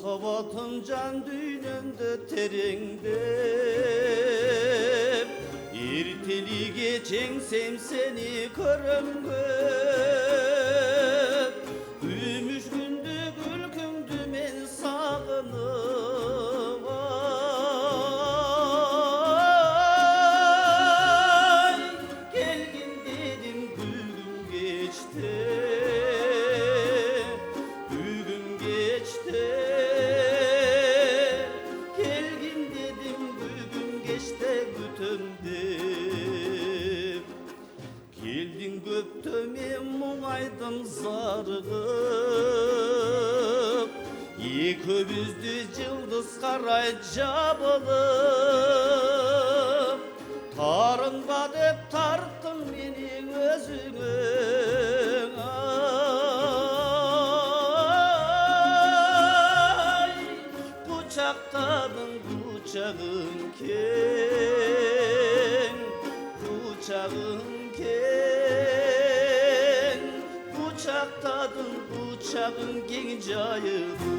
Mahabatın can düğünümde terinde İrteli geçensem seni körüm göp Ümüş gündü gülkümdü men sağınım ay Gelgin dedim bugün geçti Bugün geçti Gelgin dedim bugün geçti gütümdüm Geldin göptüm muğaydım zargıp Yeköbüzdü yıldız karay jabılıp Tarınma dep tarttın beni özüne ay Kucakladın kucağın keng Kucağın keng Kucakladın kucağın keng cayıldı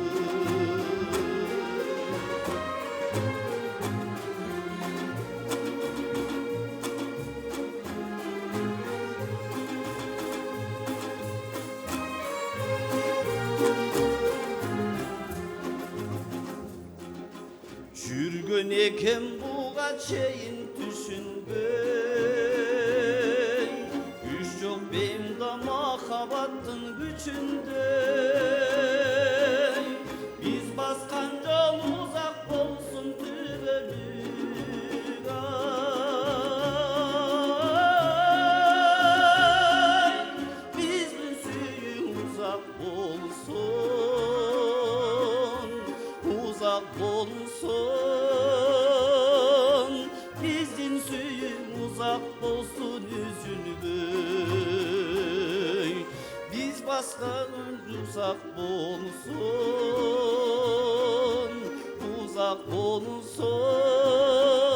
Жүрген екен буға чейін түсінбей Үш жол бейімді махаббаттың күчінде Біз басқан жол ұзақ болсын түбөлүк ай Біздің сүйің ұзақ болсын Uzak bolsun Bizim suyun uzak bolsun üzülgün Biz baskan uzak bolsun Uzak bolsun